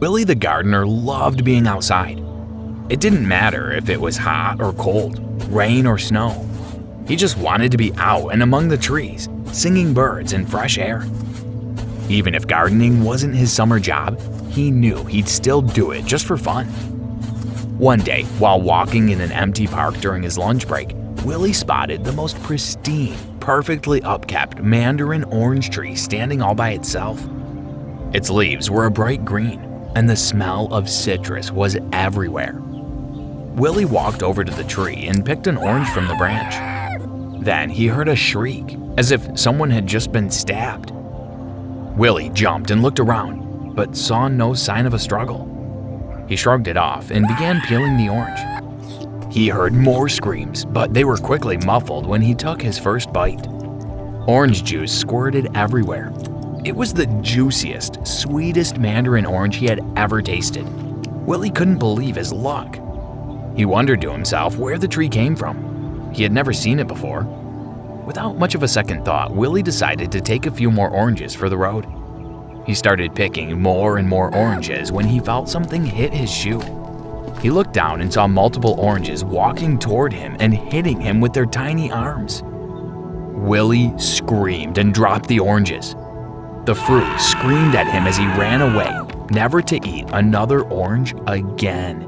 Willie the gardener loved being outside. It didn't matter if it was hot or cold, rain or snow. He just wanted to be out and among the trees, singing birds and fresh air. Even if gardening wasn't his summer job, he knew he'd still do it just for fun. One day, while walking in an empty park during his lunch break, Willie spotted the most pristine, perfectly upkept Mandarin Orange Tree standing all by itself. Its leaves were a bright green, and the smell of citrus was everywhere. Willie walked over to the tree and picked an orange from the branch. Then he heard a shriek, as if someone had just been stabbed. Willie jumped and looked around, but saw no sign of a struggle. He shrugged it off and began peeling the orange. He heard more screams, but they were quickly muffled when he took his first bite. Orange juice squirted everywhere. It was the juiciest, sweetest Mandarin orange he had ever tasted. Willie couldn't believe his luck. He wondered to himself where the tree came from. He had never seen it before. Without much of a second thought, Willie decided to take a few more oranges for the road. He started picking more and more oranges when he felt something hit his shoe. He looked down and saw multiple oranges walking toward him and hitting him with their tiny arms. Willie screamed and dropped the oranges. The fruit screamed at him as he ran away, never to eat another orange again.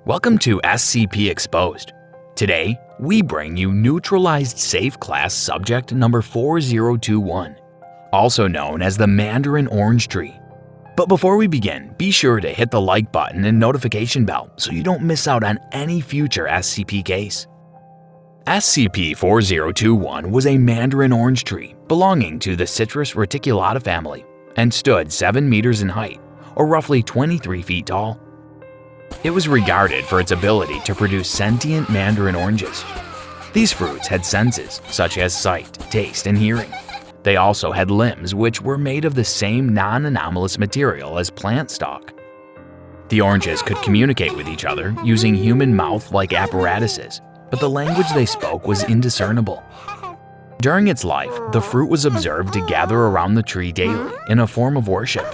Welcome to SCP Exposed. Today, we bring you Neutralized Safe Class Subject number 4021, also known as the Mandarin Orange Tree. But before we begin, be sure to hit the like button and notification bell so you don't miss out on any future SCP case. SCP-4021 was a Mandarin Orange Tree belonging to the Citrus reticulata family and stood 7 meters in height, or roughly 23 feet tall. It was regarded for its ability to produce sentient Mandarin oranges. These fruits had senses such as sight, taste, and hearing. They also had limbs which were made of the same non-anomalous material as plant stalk. The oranges could communicate with each other using human mouth-like apparatuses, but the language they spoke was indiscernible. During its life, the fruit was observed to gather around the tree daily in a form of worship.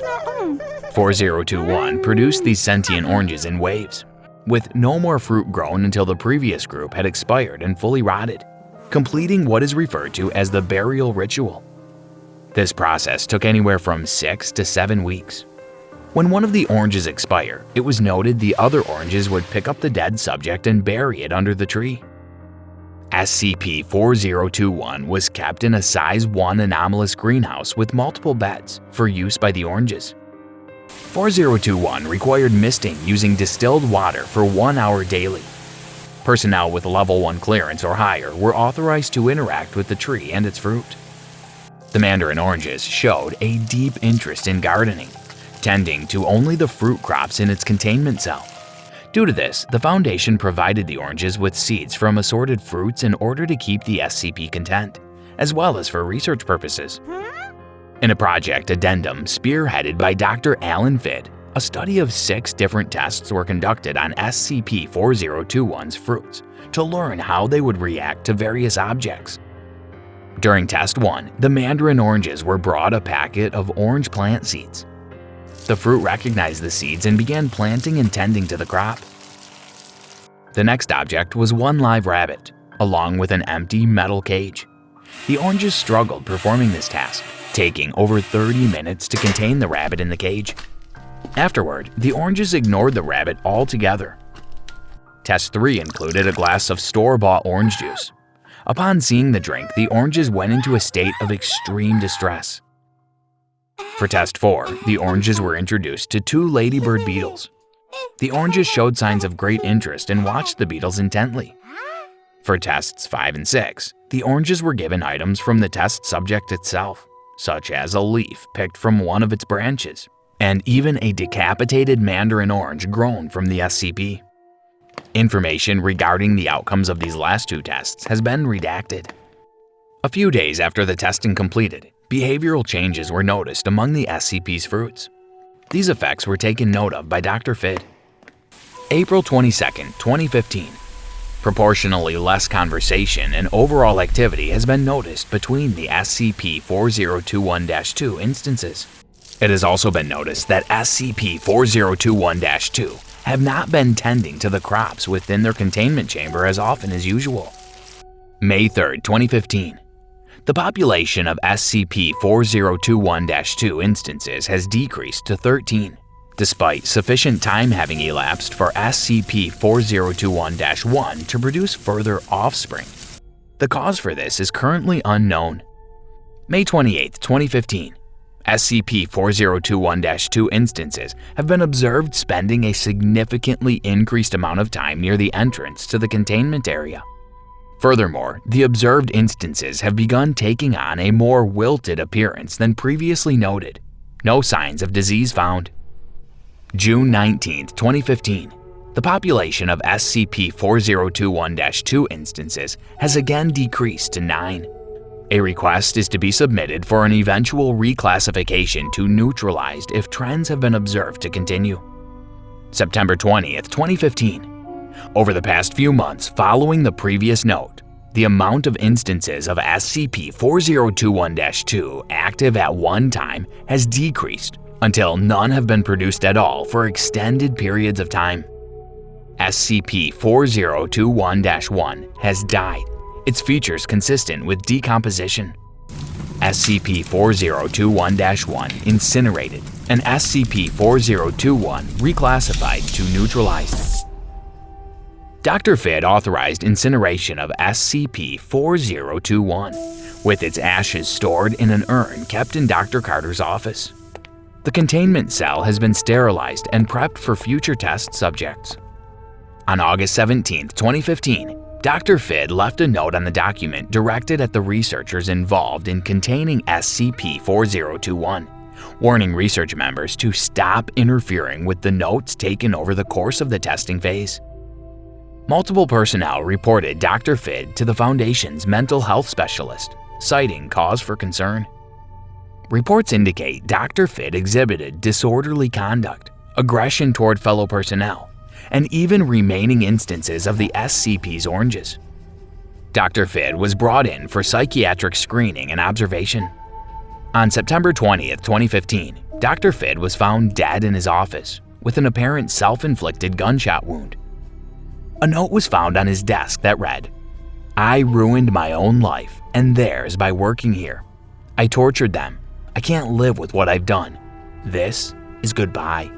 4021 produced these sentient oranges in waves, with no more fruit grown until the previous group had expired and fully rotted, completing what is referred to as the burial ritual. This process took anywhere from 6 to 7 weeks. When one of the oranges expired, it was noted the other oranges would pick up the dead subject and bury it under the tree. SCP-4021 was kept in a Size 1 anomalous greenhouse with multiple beds for use by the oranges. 4021 required misting using distilled water for 1 hour daily. Personnel with Level 1 clearance or higher were authorized to interact with the tree and its fruit. The Mandarin oranges showed a deep interest in gardening, tending to only the fruit crops in its containment cell. Due to this, the Foundation provided the oranges with seeds from assorted fruits in order to keep the SCP content, as well as for research purposes. In a project addendum spearheaded by Dr. Alan Fidd, a study of 6 different tests were conducted on SCP-4021's fruits to learn how they would react to various objects. During Test 1, the Mandarin oranges were brought a packet of orange plant seeds. The fruit recognized the seeds and began planting and tending to the crop. The next object was one live rabbit, along with an empty metal cage. The oranges struggled performing this task, taking over 30 minutes to contain the rabbit in the cage. Afterward, the oranges ignored the rabbit altogether. Test 3 included a glass of store-bought orange juice. Upon seeing the drink, the oranges went into a state of extreme distress. For Test 4, the oranges were introduced to 2 ladybird beetles. The oranges showed signs of great interest and watched the beetles intently. For Tests 5 and 6, the oranges were given items from the test subject itself, such as a leaf picked from one of its branches, and even a decapitated Mandarin orange grown from the SCP. Information regarding the outcomes of these last 2 tests has been redacted. A few days after the testing completed, behavioral changes were noticed among the SCP's fruits. These effects were taken note of by Dr. Fidd. April 22, 2015. Proportionally less conversation and overall activity has been noticed between the SCP-4021-2 instances. It has also been noticed that SCP-4021-2 have not been tending to the crops within their containment chamber as often as usual. May 3, 2015. The population of SCP-4021-2 instances has decreased to 13, despite sufficient time having elapsed for SCP-4021-1 to produce further offspring. The cause for this is currently unknown. May 28, 2015. SCP-4021-2 instances have been observed spending a significantly increased amount of time near the entrance to the containment area. Furthermore, the observed instances have begun taking on a more wilted appearance than previously noted. No signs of disease found. June 19, 2015. The population of SCP-4021-2 instances has again decreased to 9. A request is to be submitted for an eventual reclassification to neutralized if trends have been observed to continue. September 20, 2015. Over the past few months following the previous note, the amount of instances of SCP-4021-2 active at one time has decreased until none have been produced at all for extended periods of time. SCP-4021-1 has died, its features consistent with decomposition. SCP-4021-1 incinerated, and SCP-4021 reclassified to neutralized. Dr. Fid authorized incineration of SCP-4021, with its ashes stored in an urn kept in Dr. Carter's office. The containment cell has been sterilized and prepped for future test subjects. On August 17, 2015, Dr. Fid left a note on the document directed at the researchers involved in containing SCP-4021, warning research members to stop interfering with the notes taken over the course of the testing phase. Multiple personnel reported Dr. Fid to the Foundation's mental health specialist, citing cause for concern. Reports indicate Dr. Fid exhibited disorderly conduct, aggression toward fellow personnel, and even remaining instances of the SCP's oranges. Dr. Fid was brought in for psychiatric screening and observation. On September 20, 2015, Dr. Fid was found dead in his office with an apparent self-inflicted gunshot wound. A note was found on his desk that read, "I ruined my own life and theirs by working here. I tortured them. I can't live with what I've done. This is goodbye."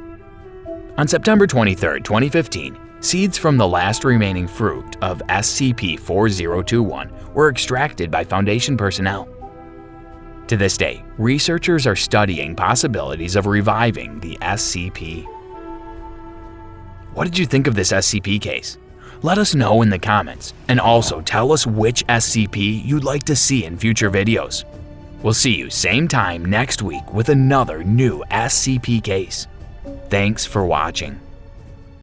On September 23, 2015, seeds from the last remaining fruit of SCP-4021 were extracted by Foundation personnel. To this day, researchers are studying possibilities of reviving the SCP. What did you think of this SCP case? Let us know in the comments, and also tell us which SCP you'd like to see in future videos. We'll see you same time next week with another new SCP case. Thanks for watching.